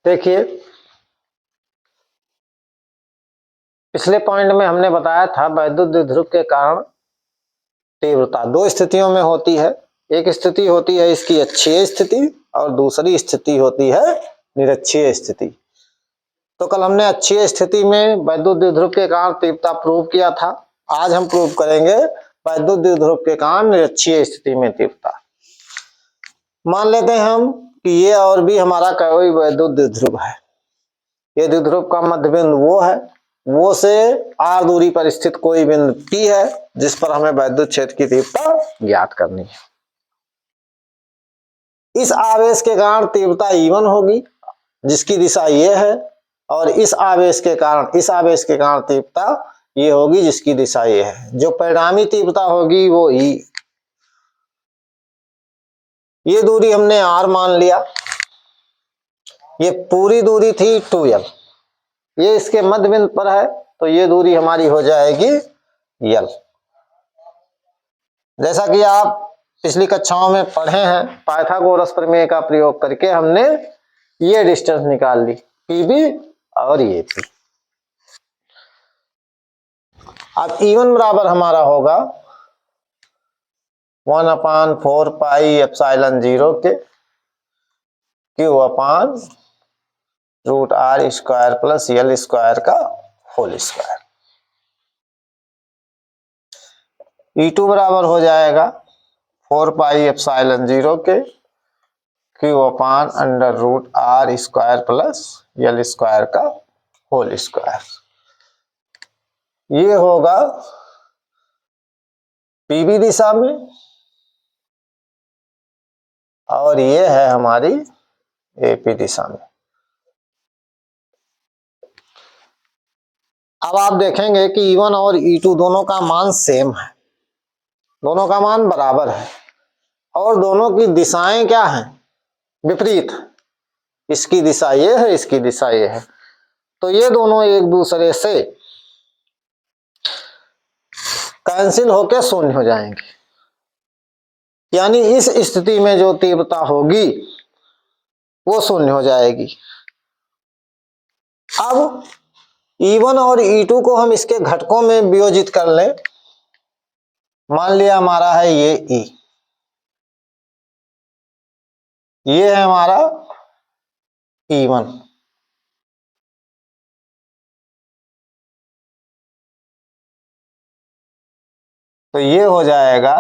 देखिए, पिछले पॉइंट में हमने बताया था वैद्युत द्विध्रुव के कारण तीव्रता दो स्थितियों में होती है। एक स्थिति होती है इसकी अक्षीय स्थिति और दूसरी स्थिति होती है निरक्षीय स्थिति। तो कल हमने अक्षीय स्थिति में वैद्युत द्विध्रुव के कारण तीव्रता प्रूव किया था। आज हम प्रूव करेंगे वैद्युत द्विध्रुव के कारण निरक्षीय स्थिति में तीव्रता। मान लेते हैं हम कि ये और भी हमारा कोई वैद्युत द्विध्रुव है। ये द्विध्रुव का मध्य बिंदु वो है, वो से r दूरी पर स्थित कोई बिंदु P है जिस पर हमें वैद्युत क्षेत्र की तीव्रता ज्ञात करनी है। इस आवेश के कारण तीव्रता E1 होगी जिसकी दिशा ये है, और इस आवेश के कारण तीव्रता ये होगी जिसकी दिशा ये है। जो परिणामी तीव्रता होगी वो E। ये दूरी हमने r मान लिया। ये पूरी दूरी थी 2l, ये इसके मध्य बिंदु पर है तो ये दूरी हमारी हो जाएगी l। जैसा कि आप पिछली कक्षाओं में पढ़े हैं, पाइथागोरस प्रमेय का प्रयोग करके हमने ये डिस्टेंस निकाल ली, PB और ये थी। अब E1 बराबर हमारा होगा 1/4 पाई एप्सिलॉन 0 के Q/√r square plus L square का होल स्क्वायर। E2 बराबर हो जाएगा 4 पाई एप्सिलॉन 0 के Q/√r square plus L square का होल स्क्वायर। ये होगा PB दिशा में और ये है हमारी AP दिशा में। अब आप देखेंगे कि E1 और E2 दोनों का मान सेम है, दोनों का मान बराबर है और दोनों की दिशाएं क्या हैं? विपरीत। इसकी दिशा ये है, इसकी दिशा ये है, तो ये दोनों एक दूसरे से कैंसिल होकर शून्य हो जाएंगे। यानी इस स्थिति में जो तीव्रता होगी वो शून्य हो जाएगी। अब E1 और E2 को हम इसके घटकों में वियोजित कर लें। मान लिया हमारा है ये E, ये है हमारा E1, तो ये हो जाएगा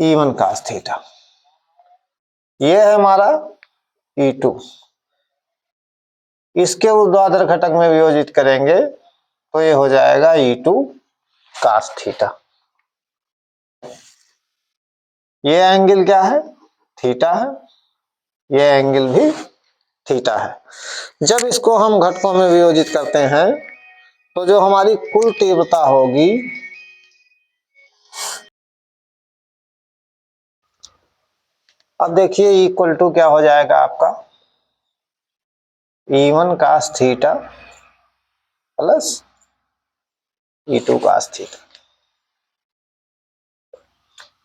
E1 cos थीटा। ये है हमारा E2, इसके ऊर्ध्वाधर घटक में वियोजित करेंगे तो ये हो जाएगा E2 cos थीटा। ये एंगल क्या है? थीटा है, ये एंगल भी थीटा है। जब इसको हम घटकों में वियोजित करते हैं तो जो हमारी कुल तीव्रता होगी अब देखिए इक्वल टू क्या हो जाएगा आपका E1 cos theta plus E2 cos theta.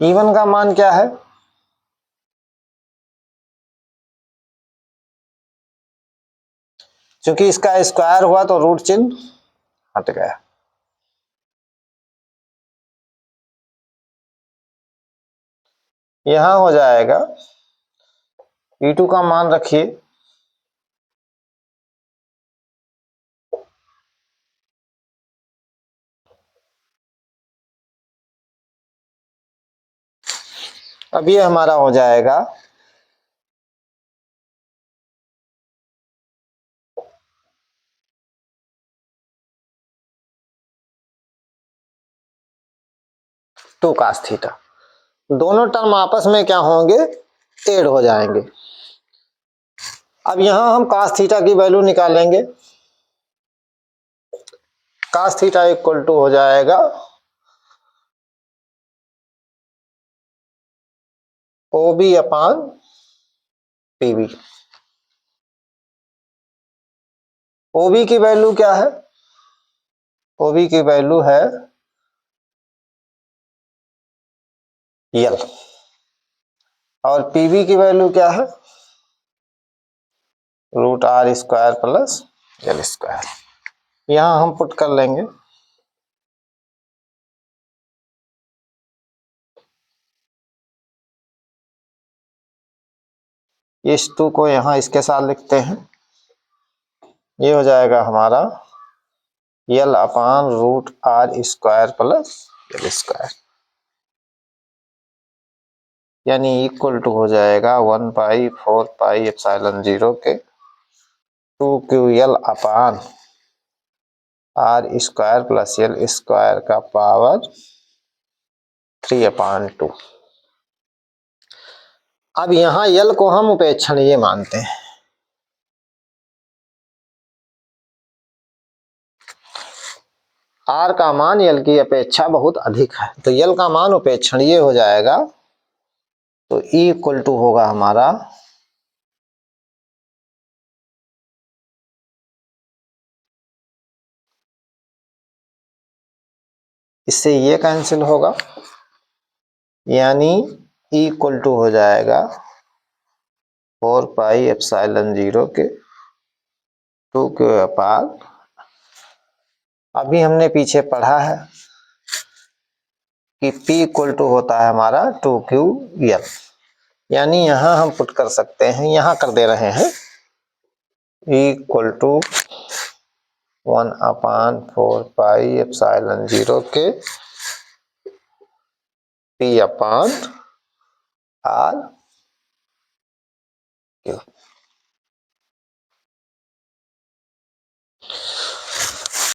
E1 का मान क्या है? क्योंकि इसका स्क्वायर हुआ तो रूट चिन्ह हट गया। यहां हो जाएगा E2 का मान रखिए अब ये हमारा हो जाएगा टू cos थीटा। दोनों टर्म आपस में क्या होंगे? ऐड हो जाएंगे। अब यहां हम cos थीटा की वैल्यू निकालेंगे। cos थीटा इक्वल टू हो जाएगा OB अपान PB। OB की वैल्यू क्या है? OB की वैल्यू है L और PB की वैल्यू क्या है? Root R square plus L square, यहाँ हम पुट कर लेंगे। इस 2 को यहाँ इसके साथ लिखते हैं, ये हो जाएगा हमारा L upon root R square plus L square, यानी इक्वल टू हो जाएगा 1/4πε0 के 2ql upon R square plus L square का पावर 3/2। अब यहाँ यल को हम उपेक्षणीय मानते हैं, आर का मान यल की अपेक्षा बहुत अधिक है, तो यल का मान उपेक्षणीय हो जाएगा, तो ई इक्वल टू होगा हमारा इससे ये कैंसिल होगा, यानी ई इक्वल टू हो जाएगा 4πε0 के 2 के अपान, अभी हमने पीछे पढ़ा है कि P इक्वल टू होता है हमारा 2ql, यानी यहाँ हम पुट कर सकते हैं, यहाँ कर दे रहे हैं E इक्वल टू 1/4πε0 के P/r क्यूब।